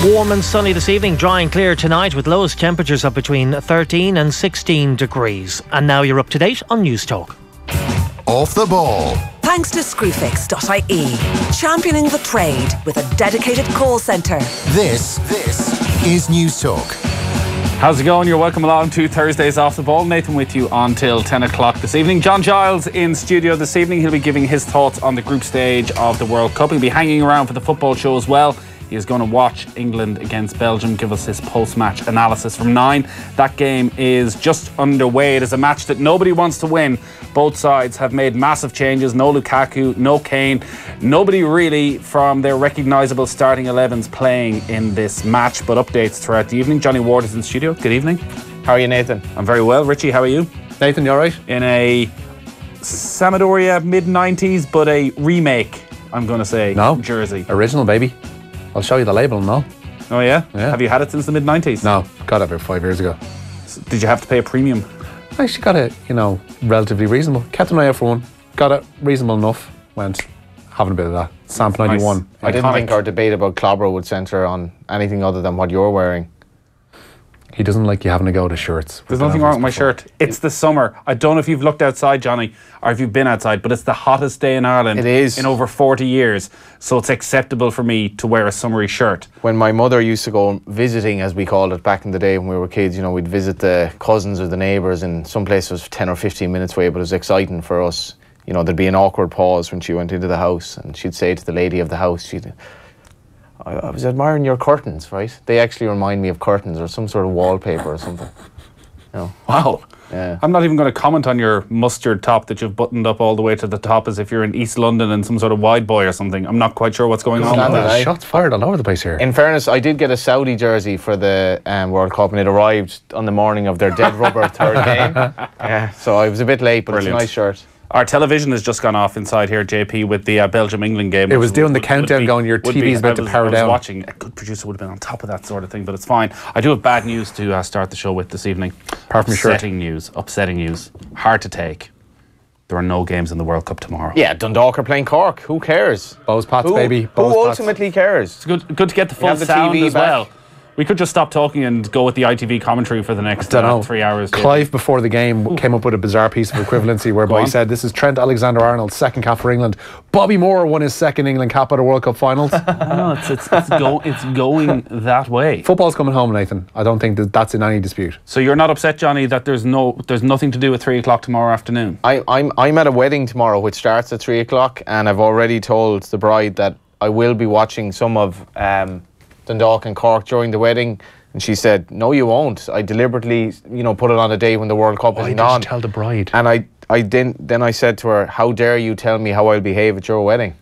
Warm and sunny this evening, dry and clear tonight with lowest temperatures of between 13 and 16 degrees. And now you're up to date on News Talk. Off the ball. Thanks to Screwfix.ie, championing the trade with a dedicated call centre. This is News Talk. How's it going? You're welcome along to Thursdays Off the Ball. Nathan with you until 10 o'clock this evening. John Giles in studio this evening. He'll be giving his thoughts on the group stage of the World Cup. He'll be hanging around for the football show as well. He is going to watch England against Belgium, give us his post-match analysis from 9. That game is just underway. It is a match that nobody wants to win. Both sides have made massive changes. No Lukaku, no Kane. Nobody really from their recognisable starting 11s playing in this match, but updates throughout the evening. Johnny Ward is in the studio. Good evening. How are you, Nathan? I'm very well. Richie, how are you? Nathan, you alright? In a Sampdoria mid-90s, but a remake, I'm going to say, jersey. Original, baby. I'll show you the label, no? Oh, yeah? Have you had it since the mid-90s? No, got it about 5 years ago. So did you have to pay a premium? I actually got it, relatively reasonable. Kept an eye out for one. Got it reasonable enough. Went having a bit of that. Samp 91. Nice. I didn't think our debate about Clobber would centre on anything other than what you're wearing. He doesn't like you having to go to shirts. There's nothing wrong with my shirt. It's the summer. I don't know if you've looked outside, Johnny, or if you've been outside, but it's the hottest day in Ireland. It is. In over 40 years. So it's acceptable for me to wear a summery shirt. When my mother used to go visiting, as we called it back in the day when we were kids, we'd visit the cousins or the neighbours, and some place was 10 or 15 minutes away, but it was exciting for us. There'd be an awkward pause when she went into the house, and she'd say to the lady of the house, I was admiring your curtains, right? They actually remind me of curtains or some sort of wallpaper or something. Wow. Yeah. I'm not even going to comment on your mustard top that you've buttoned up all the way to the top as if you're in East London and some sort of wide boy or something. I'm not quite sure what's going on with that. Shots fired all over the place here. In fairness, I did get a Saudi jersey for the World Cup, and it arrived on the morning of their dead rubber third game. So I was a bit late, but Brilliant. It's a nice shirt. Our television has just gone off inside here, JP, with the Belgium-England game. It was doing the countdown going, your TV's about to power down. Watching. A good producer would have been on top of that sort of thing, but it's fine. I do have bad news to start the show with this evening. Apart from upsetting news. Hard to take. There are no games in the World Cup tomorrow. Yeah, Dundalk are playing Cork. Who cares? Bowes Pats, baby. Who ultimately cares? It's good to get the full sound as well. We could just stop talking and go with the ITV commentary for the next 3 hours. Clive, before the game, came up with a bizarre piece of equivalency whereby he said, this is Trent Alexander-Arnold's second cap for England. Bobby Moore won his second England cap at the World Cup finals. No, it's going that way. Football's coming home, Nathan. I don't think that's in any dispute. So you're not upset, Johnny, that there's nothing to do at 3 o'clock tomorrow afternoon? I'm at a wedding tomorrow which starts at 3 o'clock, and I've already told the bride that I will be watching some of Dundalk and Cork during the wedding, and she said, no, you won't. I deliberately put it on a day when the World Cup isn't on. Why did you tell the bride? And then I said to her, how dare you tell me how I'll behave at your wedding?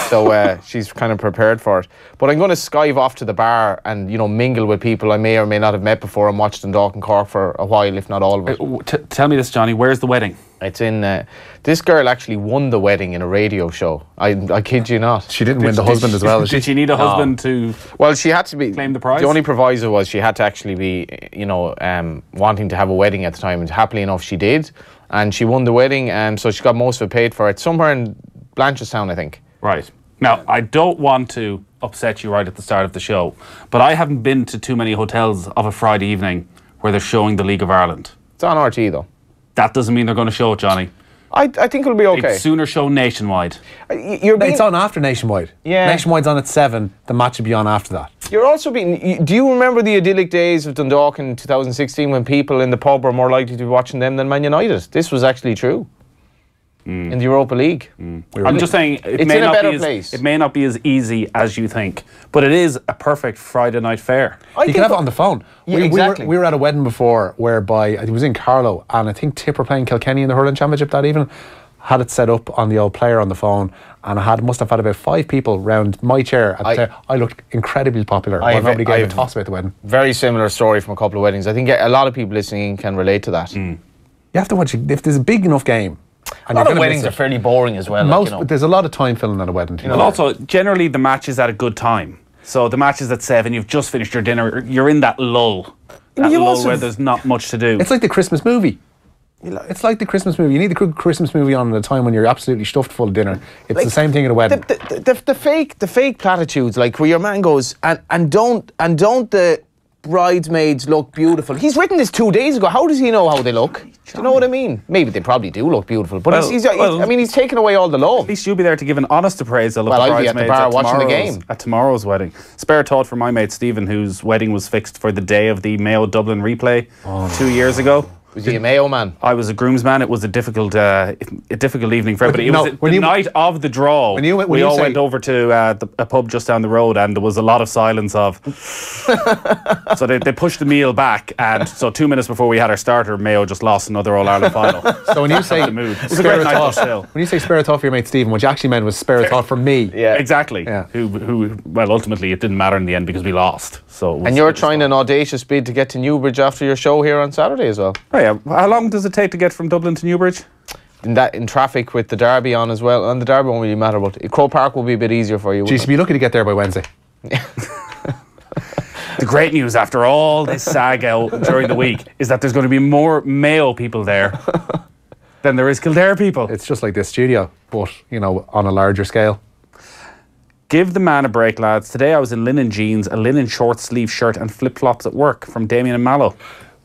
So she's kind of prepared for it. But I'm going to skive off to the bar and mingle with people I may or may not have met before and watch Dundalk and Cork for a while, if not all of it. Tell me this, Johnny, where's the wedding? It's in this girl actually won the wedding in a radio show. I kid you not. She didn't win the husband as well. Did she need a husband to? Well, she had to be claim the prize. The only proviso was she had to actually be wanting to have a wedding at the time, and happily enough she did, and she won the wedding, and so she got most of it paid for. It's somewhere in Blanchardstown, I think. Right. Now, I don't want to upset you right at the start of the show, but I haven't been to too many hotels of a Friday evening where they're showing the League of Ireland. It's on RT though. That doesn't mean they're going to show it, Johnny. I think it'll be okay. They'd sooner show nationwide. It's on after nationwide. Yeah. Nationwide's on at 7. The match will be on after that. You're also being. Do you remember the idyllic days of Dundalk in 2016 when people in the pub were more likely to be watching them than Man United? This was actually true. In the Europa League. I'm just saying it's in a better place. It may not be as easy as you think, but it is a perfect Friday night fare. You can have it on the phone. Yeah, exactly. We were at a wedding before whereby it was in Carlow, and I think Tip were playing Kilkenny in the hurling championship that evening. Had it set up on the old player on the phone, and I must have had about 5 people round my chair at the chair. I looked incredibly popular. Nobody gave a toss about the wedding. Very similar story from a couple of weddings. I think a lot of people listening can relate to that. You have to watch it. If there's a big enough game. A lot of weddings are fairly boring as well. There's a lot of time filling at a wedding. But also, generally the match is at a good time. So the match is at 7, you've just finished your dinner, you're in that lull. Where there's not much to do. It's like the Christmas movie. It's like the Christmas movie. You need the Christmas movie on at a time when you're absolutely stuffed full of dinner. It's like, the same thing at a wedding. The fake platitudes, like where your man goes and don't the bridesmaids look beautiful. He's written this 2 days ago. How does he know how they look? Do you know what I mean? Maybe they probably do look beautiful, but he's taken away all the love. At least you'll be there to give an honest appraisal of the I'll bridesmaids be at the bar watching the game at tomorrow's wedding. Spare thought for my mate Stephen, whose wedding was fixed for the day of the Mayo Dublin replay 2 years ago. Was he a Mayo man? I was a groomsman. It was a difficult evening for everybody. It was the night of the draw. We all went over to a pub just down the road, and there was a lot of silence of. So they pushed the meal back, and so 2 minutes before we had our starter, Mayo just lost another All Ireland final. So when you say spare a thought for your mate Stephen, what you actually meant was spare a thought for me. Yeah, exactly. Yeah. Who? Well, ultimately, it didn't matter in the end because we lost. So. And you're trying an audacious bid to get to Newbridge after your show here on Saturday as well. Right. Yeah. How long does it take to get from Dublin to Newbridge? In traffic with the Derby on as well. And the Derby won't really matter, but Croke Park will be a bit easier for you. Geez, you'd be lucky to get there by Wednesday. The great news after all this saga during the week is that there's going to be more Mayo people there than there is Kildare people. It's just like this studio, but, on a larger scale. Give the man a break, lads. Today I was in linen jeans, a linen short sleeve shirt and flip-flops at work from Damien and Mallow.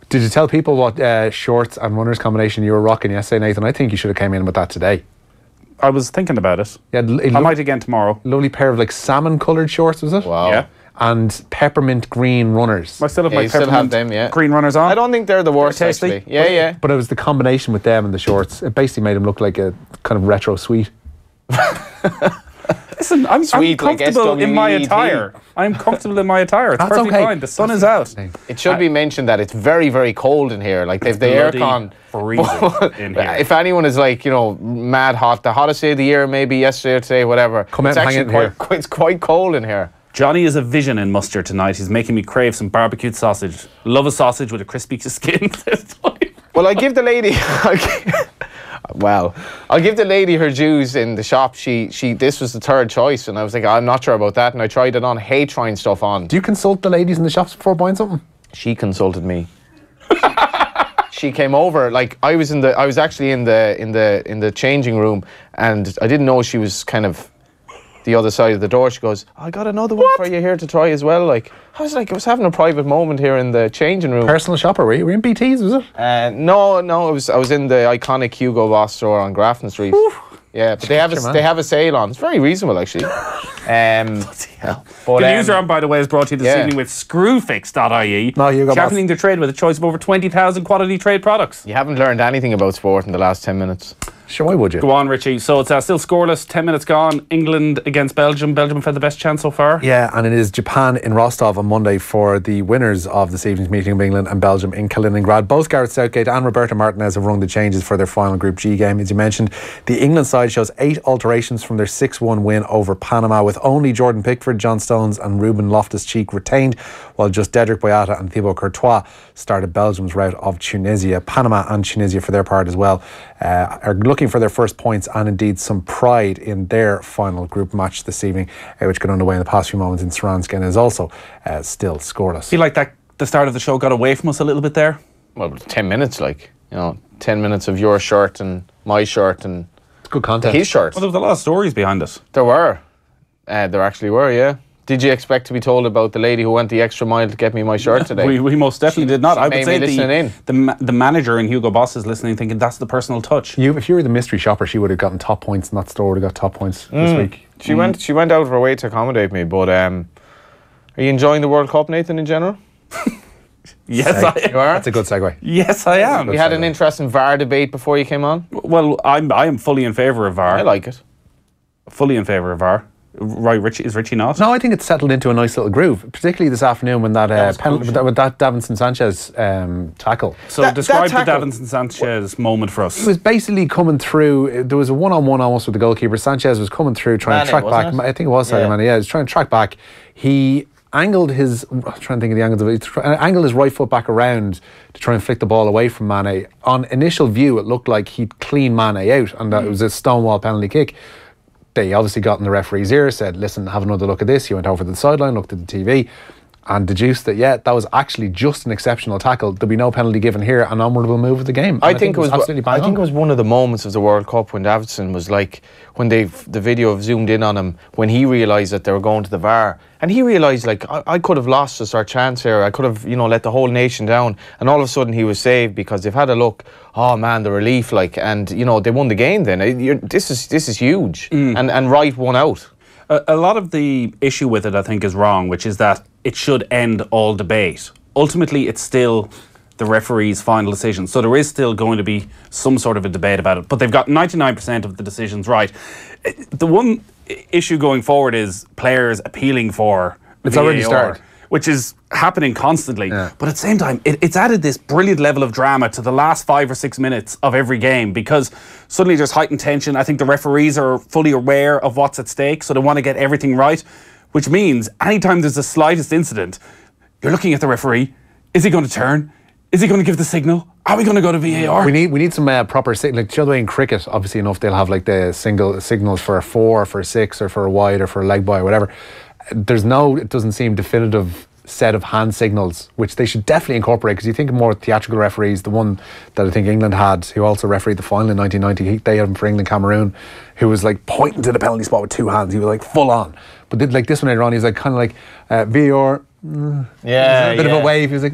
Did you tell people what shorts and runners combination you were rocking yesterday, Nathan? I think you should have came in with that today. I was thinking about it. Yeah, I might again tomorrow. Lovely pair of salmon coloured shorts, was it? Wow. Yeah. And peppermint green runners. I still have my peppermint green runners on. I don't think they're the worst, actually. Yeah. But it was the combination with them and the shorts. It basically made them look like a kind of retro sweet. Listen, I'm comfortable in my attire. I'm comfortable in my attire. It's perfectly fine. The sun is out. It should be mentioned that it's very, very cold in here. Like they've the aircon freezing in here. If anyone is mad hot, the hottest day of the year, maybe yesterday or today, whatever. Come out and hang in here. It's quite cold in here. Johnny is a vision in mustard tonight. He's making me crave some barbecued sausage. Love a sausage with a crispy skin. Well, I give the lady. I'll give the lady her dues in the shop. This was the third choice, and I was like, I'm not sure about that, and I tried it on. Hate trying stuff on. Do you consult the ladies in the shops before buying something? She consulted me. She came over. I was actually in the changing room, and I didn't know she was kind of the other side of the door. She goes, I got another one for you here to try as well. I was having a private moment here in the changing room. Personal shopper, were you? Were you in BT's, was it? No, I was in the iconic Hugo Boss store on Grafton Street. Yeah, but they have a sale on. It's very reasonable, actually. Bloody hell. The Newsround, by the way, is brought to you this evening with Screwfix.ie. Championing the trade with a choice of over 20,000 quality trade products. You haven't learned anything about sport in the last 10 minutes. Sure, why would you? Go on, Richie. So it's still scoreless, 10 minutes gone. England against Belgium. Belgium have had the best chance so far. Yeah, and it is Japan in Rostov on Monday for the winners of this evening's meeting of England and Belgium in Kaliningrad. Both Gareth Southgate and Roberto Martinez have rung the changes for their final Group G game. As you mentioned, the England side shows 8 alterations from their 6-1 win over Panama, with only Jordan Pickford, John Stones and Ruben Loftus-Cheek retained, while just Dedrick Boyata and Thibaut Courtois started Belgium's route of Tunisia. Panama and Tunisia, for their part as well, are looking for their first points and indeed some pride in their final group match this evening, which got underway in the past few moments in Saransky, and is also still scoreless. I feel like the start of the show got away from us a little bit there. Well, 10 minutes, 10 minutes of your shirt and my shirt and it's good content. His shirt. Well, there was a lot of stories behind it. There were. There actually were, yeah. Did you expect to be told about the lady who went the extra mile to get me my shirt today? we most definitely did not. I would say the manager in Hugo Boss is listening, thinking that's the personal touch. If you were the mystery shopper, she would have gotten top points, and that store would have got top points this week. She went out of her way to accommodate me. But are you enjoying the World Cup, Nathan, in general? Yes, I am. You are? That's a good segue. Yes, I am. We had an interesting VAR debate before you came on. Well, I am fully in favour of VAR. I like it. Fully in favour of VAR. Right, Richie, is Richie not? No, I think it's settled into a nice little groove, particularly this afternoon when that penalty, with that Davinson Sanchez tackle. So describe the Davinson Sanchez moment for us. He was basically coming through. There was a one-on-one almost with the goalkeeper. Sanchez was coming through, trying to track back. I think it was Sadio Mane. Yeah, he was trying to track back. He angled his. I'm trying to think of the angles of it. He angled his right foot back around to try and flick the ball away from Mane. On initial view, it looked like he'd clean Mane out, and that it was a stonewall penalty kick. They obviously got in the referee's ear, said, listen, have another look at this. He went over to the sideline, looked at the TV, and deduced that that was actually just an exceptional tackle. There'll be no penalty given here, and onward will move with the game. I think it was absolutely bang I think on. it was one of the moments of the World Cup when Davidson was like, when the video zoomed in on him, when he realised that they were going to the VAR, and he realised, like, I could have lost us our chance here. I could have, let the whole nation down, and all of a sudden he was saved because they've had a look. Oh man, the relief, like, and they won the game. Then this is huge, and Wright won out. A lot of the issue with it, I think, is wrong, which is that it should end all debate. Ultimately, it's still the referee's final decision. So there is still going to be some sort of a debate about it. But they've got 99% of the decisions right. The one issue going forward is players appealing for It's VAR, already started. which is happening constantly. Yeah. But at the same time, it's added this brilliant level of drama to the last 5 or 6 minutes of every game, because suddenly there's heightened tension. I think the referees are fully aware of what's at stake, so they want to get everything right, which means anytime there's the slightest incident, you're looking at the referee. Is he going to turn? Is he going to give the signal? Are we going to go to VAR? We need some proper signal. Like the other way in cricket, obviously enough, they'll have like the signals for a 4, for a 6, or for a wide, or for a leg by, or whatever. It doesn't seem definitive set of hand signals, which they should definitely incorporate, because you think of more theatrical referees. The one that I think England had, who also refereed the final in 1990, they had him for England Cameroon, who was like pointing to the penalty spot with 2 hands. He was like full on. But did like this one later on, he was like kind of like VAR. A bit of a wave. He was like,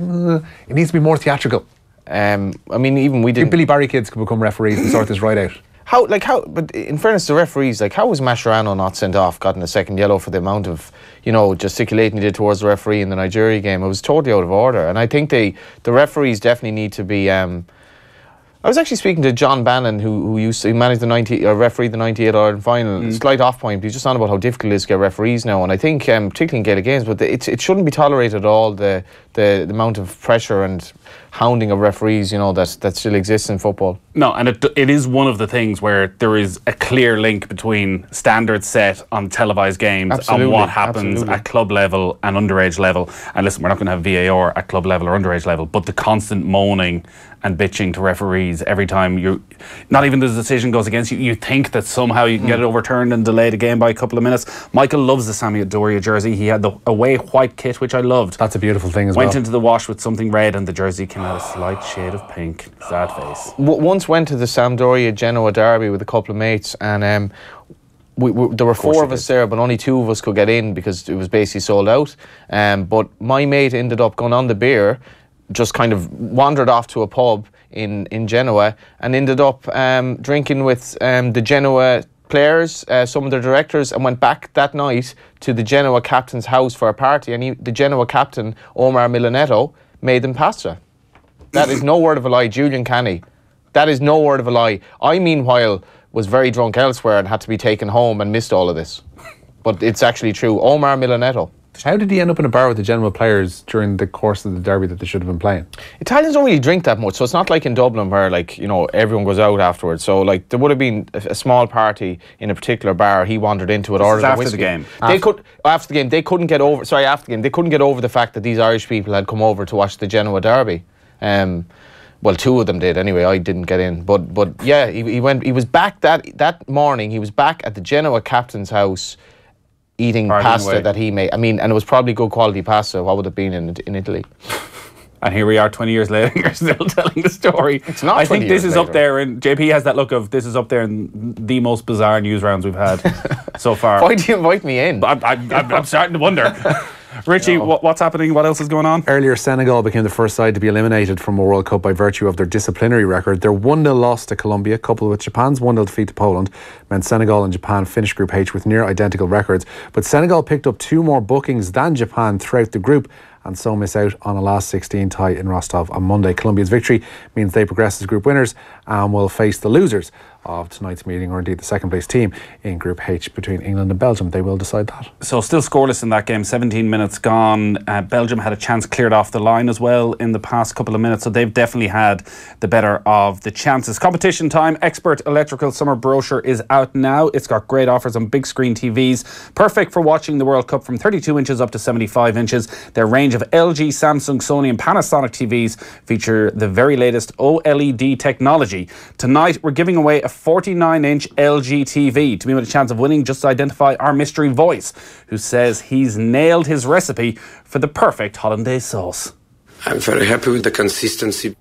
it needs to be more theatrical. I mean, even we didn't. Billy Barry kids could become referees and sort this right out. But in fairness to referees, like, how was Mascherano not sent off, gotten a second yellow for the amount of, gesticulating he did towards the referee in the Nigeria game? It was totally out of order. And I think the referees definitely need to be. I was actually speaking to John Bannon, who used to manage referee the 98 Ireland final. Slight off point, he's just on about how difficult it is to get referees now. And I think, particularly in Gaelic games, but it shouldn't be tolerated at all, the amount of pressure and hounding of referees, that still exists in football. No, and it is one of the things where there is a clear link between standards set on televised games and what happens at club level and underage level. And listen, we're not going to have VAR at club level or underage level, but the constant moaning and bitching to referees every time not even the decision goes against you, you think that somehow you can get it overturned and delay the game by a couple of minutes. Michael loves the Sammy Adoria jersey. He had the away white kit, which I loved. That's a beautiful thing as well. Went into the wash with something red, and the jersey came out a slight shade of pink. Sad face. Once went to the Sampdoria Genoa derby with a couple of mates, and there were 4 of us there, but only 2 of us could get in because it was basically sold out. But my mate ended up going on the beer, just kind of wandered off to a pub in Genoa, and ended up drinking with the Genoa players, some of the directors, and went back that night to the Genoa captain's house for a party. And the Genoa captain, Omar Milanetto, made them pasta. That is no word of a lie. Julian Canny. That is no word of a lie. I, meanwhile, was very drunk elsewhere and had to be taken home and missed all of this. But it's actually true. Omar Milanetto. How did he end up in a bar with the Genoa players during the course of the derby that they should have been playing? Italians don't really drink that much, so it's not like in Dublin where, like, everyone goes out afterwards. So, like, there would have been a small party in a particular bar. He wandered into it, ordered a whiskey. After the game. After the game, they couldn't get over. Sorry, after the game, they couldn't get over the fact that these Irish people had come over to watch the Genoa derby. Well, 2 of them did anyway. I didn't get in, but yeah, he went. He was back that morning. He was back at the Genoa captain's house, eating pasta that he made. I mean, and it was probably good quality pasta. What would it have been in Italy? And here we are 20 years later, you're still telling the story. It's not. I think this is up there, and JP has that look of this is up there in the most bizarre news rounds we've had so far. Why do you invite me in? I'm starting to wonder. Richie, what's happening? What else is going on? Earlier, Senegal became the first side to be eliminated from a World Cup by virtue of their disciplinary record. Their 1-0 loss to Colombia, coupled with Japan's 1-0 defeat to Poland, meant Senegal and Japan finished Group H with near identical records. But Senegal picked up 2 more bookings than Japan throughout the group, and so miss out on a last 16 tie in Rostov on Monday. Colombia's victory means they progress as group winners and will face the losers of tonight's meeting, or indeed the second place team in Group H between England and Belgium. They will decide that. So still scoreless in that game, 17 minutes gone. Belgium had a chance cleared off the line as well in the past couple of minutes, so they've definitely had the better of the chances. Competition time. Expert Electrical summer brochure is out now. It's got great offers on big screen TVs, perfect for watching the World Cup from 32 inches up to 75 inches. Their range of LG, Samsung, Sony and Panasonic TVs feature the very latest OLED technology. Tonight we're giving away a 49-inch LG TV. To be with a chance of winning, just identify our mystery voice, who says he's nailed his recipe for the perfect hollandaise sauce. I'm very happy with the consistency.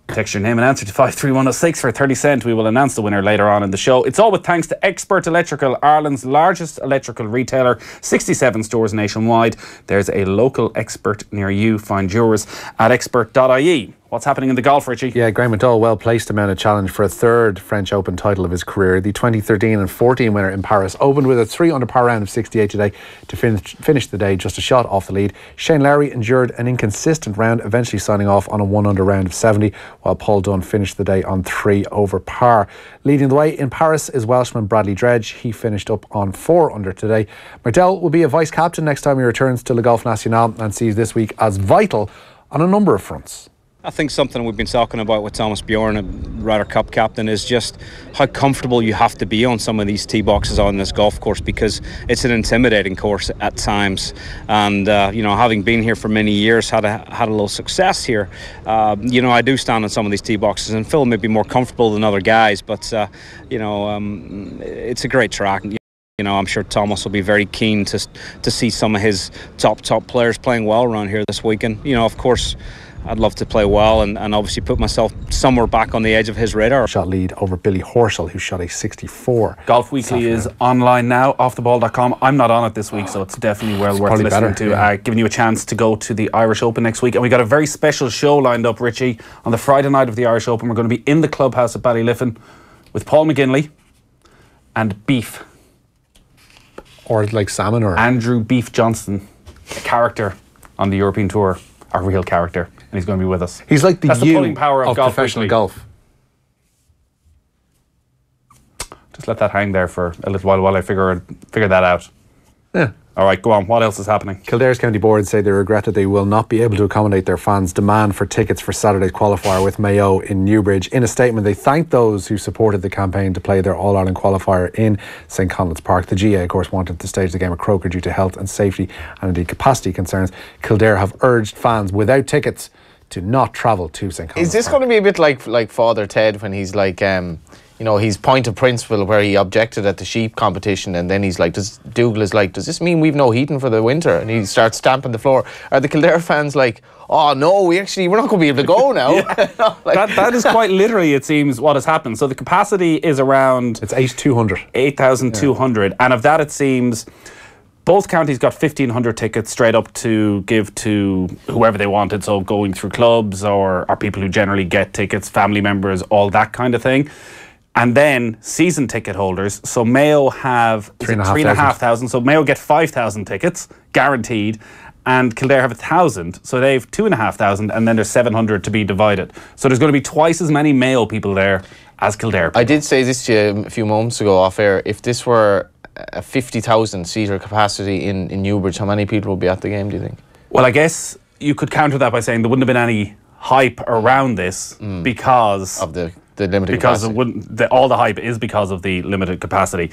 Text your name and answer to 53106 for 30 cents. We will announce the winner later on in the show. It's all with thanks to Expert Electrical, Ireland's largest electrical retailer, 67 stores nationwide. There's a local expert near you. Find yours at expert.ie. What's happening in the golf, Richie? Yeah, Graham McDowell well placed to mount a challenge for a third French Open title of his career. The 2013 and 14 winner in Paris opened with a 3 under par round of 68 today to finish the day just a shot off the lead. Shane Lowry endured an inconsistent round, eventually signing off on a 1 under round of 70, while Paul Dunne finished the day on 3 over par. Leading the way in Paris is Welshman Bradley Dredge. He finished up on 4 under today. McDowell will be a vice captain next time he returns to Le Golf National and sees this week as vital on a number of fronts. I think something we've been talking about with Thomas Bjorn, a Ryder Cup captain, is just how comfortable you have to be on some of these tee boxes on this golf course, because it's an intimidating course at times. And having been here for many years, had a little success here. I do stand on some of these tee boxes and feel maybe more comfortable than other guys, but it's a great track. I'm sure Thomas will be very keen to see some of his top players playing well around here this weekend. Of course, I'd love to play well and obviously put myself somewhere back on the edge of his radar. Shot lead over Billy Horschel, who shot a 64. Golf Weekly is online now, offtheball.com. I'm not on it this week, so it's definitely well worth listening to. Yeah. Giving you a chance to go to the Irish Open next week. And we got a very special show lined up, Richie. On the Friday night of the Irish Open, we're going to be in the clubhouse at Ballyliffin with Paul McGinley and Beef. Or like salmon or... Andrew Beef Johnston, a character on the European Tour, a real character. And he's going to be with us. He's like the That's the pulling power of golf professional weekly. golf. Just let that hang there for a little while I figure that out. Yeah. All right, go on. What else is happening? Kildare's County Board say they regret that they will not be able to accommodate their fans' demand for tickets for Saturday's qualifier with Mayo in Newbridge. In a statement, they thanked those who supported the campaign to play their All-Ireland qualifier in St Conleth's Park. The GA, of course, wanted to stage the game at Croker due to health and safety and indeed capacity concerns. Kildare have urged fans without tickets to not travel to St Conleth's Is this Park. going to be a bit like Father Ted when he's like... his point of principle where he objected at the sheep competition, and then he's like, Dougal is like, does this mean we've no heating for the winter? And he starts stamping the floor. Are the Kildare fans like, oh no, we're not going to be able to go now? That is quite literally, it seems, what has happened. So the capacity is around... It's 8,200. 8,200. Yeah. And of that, it seems... Both counties got 1,500 tickets straight up to give to whoever they wanted, so going through clubs or people who generally get tickets, family members, all that kind of thing. And then season ticket holders. So Mayo have 3,500. So Mayo get 5,000 tickets, guaranteed. And Kildare have 1,000. So they have 2,500. And then there's 700 to be divided. So there's going to be twice as many Mayo people there as Kildare people. I did say this to you a few moments ago off air. If this were a 50,000 seater capacity in Newbridge, how many people would be at the game, do you think? Well, I guess you could counter that by saying there wouldn't have been any hype around this because... of the limited capacity. All the hype is because of the limited capacity.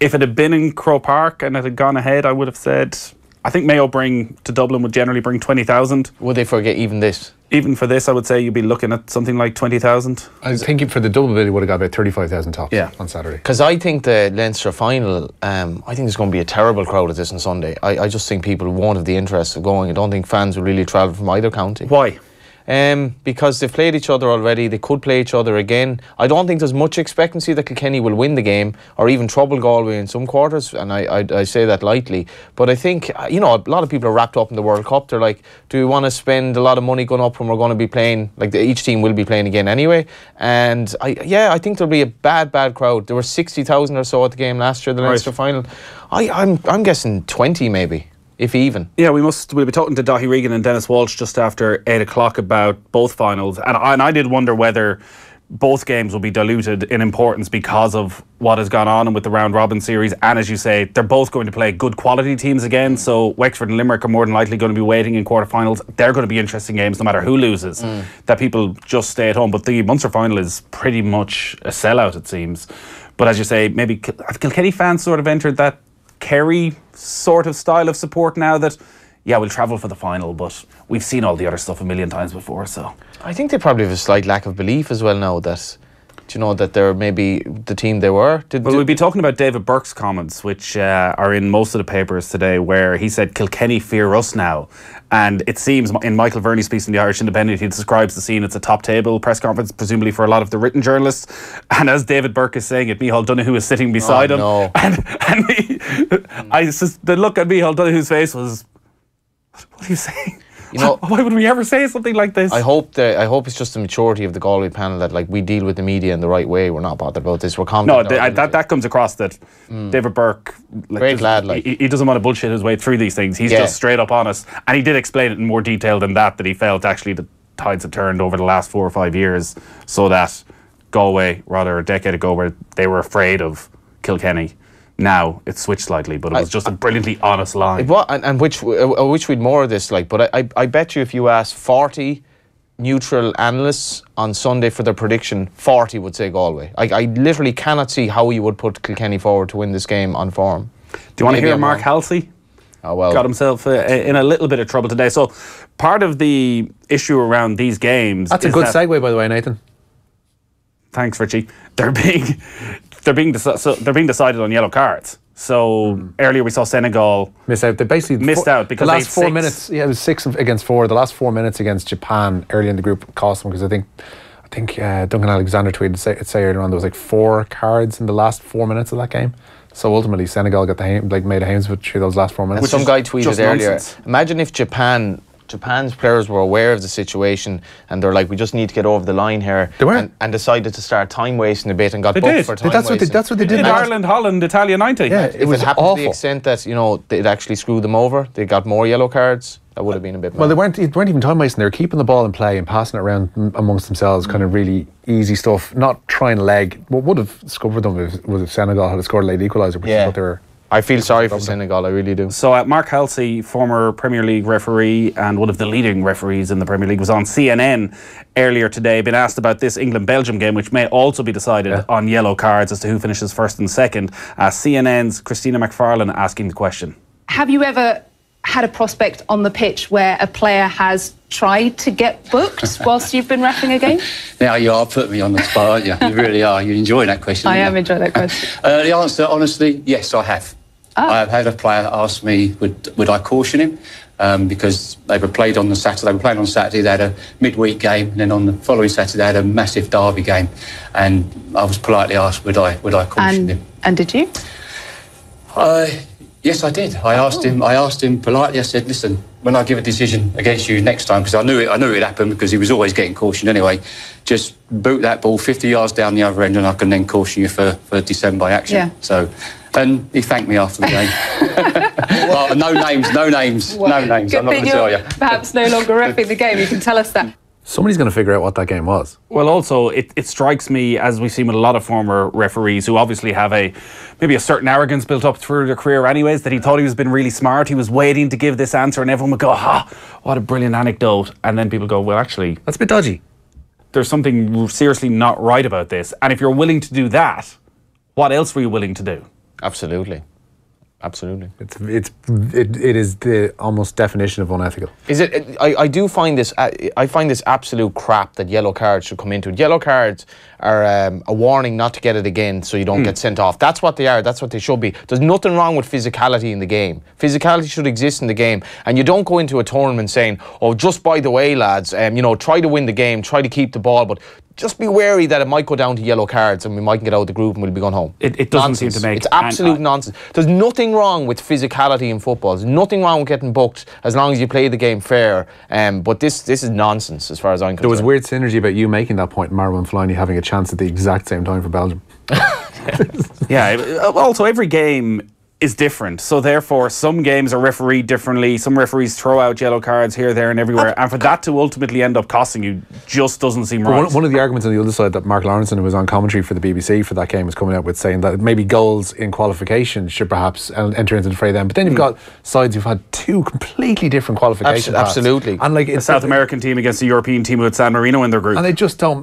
If it had been in Croke Park and it had gone ahead, I would have said, I think Mayo to Dublin would generally bring 20,000. Would they forget even this? Even for this, I would say you'd be looking at something like 20,000. I think for the double bid, it would have got about 35,000 tops on Saturday. Because I think the Leinster final, I think there's going to be a terrible crowd at this on Sunday. I just think people won't have the interest of going. I don't think fans will really travel from either county. Why? Because they've played each other already. They could play each other again. I don't think there's much expectancy that Kilkenny will win the game or even trouble Galway in some quarters, and I say that lightly. But I think, a lot of people are wrapped up in the World Cup. They're like, do we want to spend a lot of money going up when we're going to be playing, each team will be playing again anyway? And I think there'll be a bad crowd. There were 60,000 or so at the game last year, the Leinster final. I'm guessing 20 maybe. If even. Yeah, we'll be talking to Daithí Regan and Dennis Walsh just after 8 o'clock about both finals. And I did wonder whether both games will be diluted in importance because of what has gone on and with the round robin series. And as you say, they're both going to play good quality teams again. So Wexford and Limerick are more than likely going to be waiting in quarterfinals. They're going to be interesting games no matter who loses. That people just stay at home. But the Munster final is pretty much a sellout, it seems. But as you say, maybe have Kilkenny fans sort of entered that Kerry sort of style of support now that, we'll travel for the final, but we've seen all the other stuff a million times before, so. I think they probably have a slight lack of belief as well now that, that they're maybe the team they were. We'll be talking about David Burke's comments, which are in most of the papers today, where he said, Kilkenny fear us now. And it seems, in Michael Verney's piece in the Irish Independent, he describes the scene as a top-table press conference, presumably for a lot of the written journalists. And as David Burke is saying it, Micheál Donoghue is sitting beside him. No. And the look at Micheál Donoghue's face was, what are you saying? Why would we ever say something like this? I hope it's just the maturity of the Galway panel that we deal with the media in the right way. We're not bothered about this. We're confident. No, that comes across that David Burke, great lad, he doesn't want to bullshit his way through these things. He's just straight up honest, and he did explain it in more detail than that he felt actually the tides had turned over the last 4 or 5 years, so that Galway, rather a decade ago, where they were afraid of Kilkenny. Now it's switched slightly, but it was just a brilliantly honest line. And which we'd more of this, but I bet you if you asked 40 neutral analysts on Sunday for their prediction, 40 would say Galway. I literally cannot see how you would put Kilkenny forward to win this game on form. Do you want to hear Mark Halsey? Oh, well. Got himself in a little bit of trouble today. So part of the issue around these games... That's a good segue, by the way, Nathan. Thanks, Richie. They're being decided on yellow cards. So earlier we saw Senegal miss out. They basically missed out because the last 4 minutes. Yeah, it was 6 against 4. The last 4 minutes against Japan early in the group cost them, because I think Duncan Alexander tweeted say earlier on there was 4 cards in the last 4 minutes of that game. So ultimately Senegal got made a Hames through those last 4 minutes. And some guy tweeted earlier. Nonsense. Imagine if Japan's players were aware of the situation and they're like, we just need to get over the line here. They weren't. And decided to start time wasting a bit and got booked for time wasting. That's what they did. In Ireland, Holland, Italia 90. Yeah, if it happened to the extent that it actually screwed them over, they got more yellow cards, that would have been a bit. Well, they weren't even time wasting. They were keeping the ball in play and passing it around amongst themselves, kind of really easy stuff. Not trying to leg. What would have scuppered them was if Senegal had scored a late equaliser, which is what they were. I feel sorry for Senegal, I really do. So Mark Halsey, former Premier League referee and one of the leading referees in the Premier League, was on CNN earlier today, been asked about this England-Belgium game, which may also be decided on yellow cards as to who finishes first and second. CNN's Christina McFarlane asking the question. Have you ever had a prospect on the pitch where a player has tried to get booked whilst you've been refereeing a game? Now you are putting me on the spot, aren't you? You really are. You're enjoying that question. I am enjoying that question. The answer, honestly, yes, I have. I have had a player ask me, would I caution him? Because they were played on the Saturday. They were playing on Saturday. They had a midweek game, and then on the following Saturday they had a massive derby game. And I was politely asked, would I caution him? And did you? Yes, I did. I asked him politely. I said, "Listen, when I give a decision against you next time, because I knew it'd happen because he was always getting cautioned anyway. Just boot that ball 50 yards down the other end, and I can then caution you for dissent by action." Yeah. So, and he thanked me after the game. Well, no names. Well, I'm not going to tell you. Perhaps no longer refereeing the game. You can tell us that. Somebody's going to figure out what that game was. Well, also, it strikes me, as we've seen with a lot of former referees who obviously have maybe a certain arrogance built up through their career anyways, that he thought he was being really smart. He was waiting to give this answer and everyone would go, what a brilliant anecdote. And then people go, well, actually, that's a bit dodgy. There's something seriously not right about this. And if you're willing to do that, what else were you willing to do? Absolutely. It is the almost definition of unethical. Is it? I do find this. I find this absolute crap that yellow cards should come into it. Yellow cards are a warning not to get it again, so you don't get sent off. That's what they are. That's what they should be. There's nothing wrong with physicality in the game. Physicality should exist in the game, and you don't go into a tournament saying, "Oh, just by the way, lads, try to win the game, try to keep the ball, but." Just be wary that it might go down to yellow cards and we might get out of the group and we'll be going home. It doesn't seem to make... It's absolute nonsense. There's nothing wrong with physicality in football. There's nothing wrong with getting booked as long as you play the game fair. But this is nonsense as far as I'm concerned. There was weird synergy about you making that point and Marwan Fellaini having a chance at the exact same time for Belgium. Yeah, also every game is different, so therefore some games are refereed differently. Some referees throw out yellow cards here, there and everywhere, and for that to ultimately end up costing you just doesn't seem right. One of the arguments on the other side that Mark Lawrenson, who was on commentary for the BBC for that game, was coming out with, saying that maybe goals in qualification should perhaps enter into the fray then. But then you've got sides who've had two completely different qualification paths. Absolutely. And like a South American team against a European team with San Marino in their group, and they just don't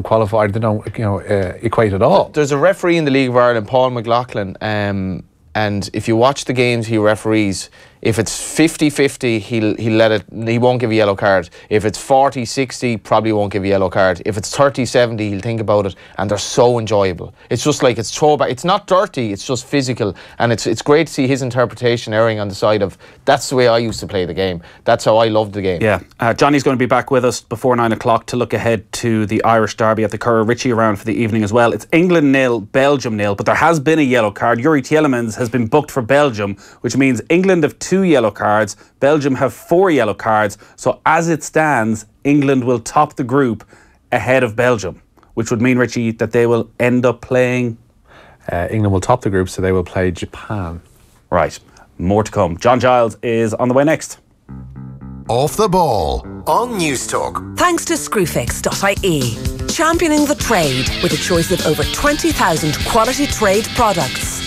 qualify. They don't equate at all. There's a referee in the League of Ireland, Paul McLaughlin. And if you watch the games he referees, If it's 50-50, he won't give a yellow card. If it's 40-60, probably won't give a yellow card. If it's 30-70, he'll think about it, and they're so enjoyable. It's just like it's throwback. It's not dirty, it's just physical, and it's great to see his interpretation erring on the side of that's the way I used to play the game. That's how I loved the game. Yeah, Johnny's going to be back with us before 9 o'clock to look ahead to the Irish derby at the Curragh. Richie around for the evening as well. It's England 0, Belgium 0, but there has been a yellow card. Yuri Tielemans has been booked for Belgium, which means England have 2 yellow cards, Belgium have 4 yellow cards. So as it stands, England will top the group ahead of Belgium, which would mean, Richie, that they will end up playing... England will top the group, so they will play Japan. Right, more to come. John Giles is on the way next. Off the Ball on News Talk. Thanks to Screwfix.ie, championing the trade with a choice of over 20,000 quality trade products.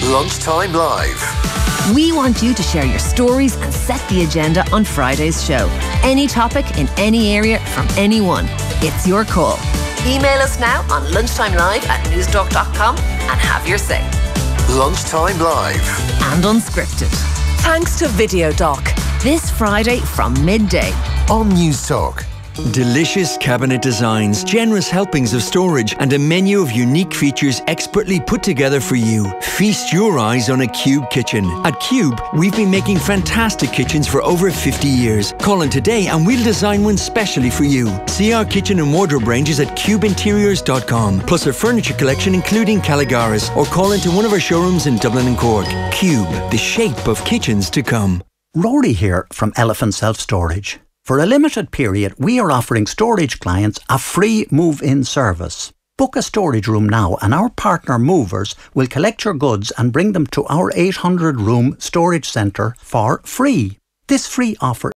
Lunchtime Live. We want you to share your stories and set the agenda on Friday's show. Any topic in any area from anyone. It's your call. Email us now on lunchtimelive@newstalk.com and have your say. Lunchtime Live. And unscripted. Thanks to VideoDoc. This Friday from midday. On News Talk. Delicious cabinet designs, generous helpings of storage, and a menu of unique features expertly put together for you. Feast your eyes on a Cube kitchen. At Cube, we've been making fantastic kitchens for over 50 years. Call in today and we'll design one specially for you. See our kitchen and wardrobe ranges at cubeinteriors.com, plus our furniture collection including Caligaris, or call into one of our showrooms in Dublin and Cork. Cube, the shape of kitchens to come. Rory here from Elephant Self Storage. For a limited period, we are offering storage clients a free move-in service. Book a storage room now and our partner movers will collect your goods and bring them to our 800-room storage centre for free. This free offer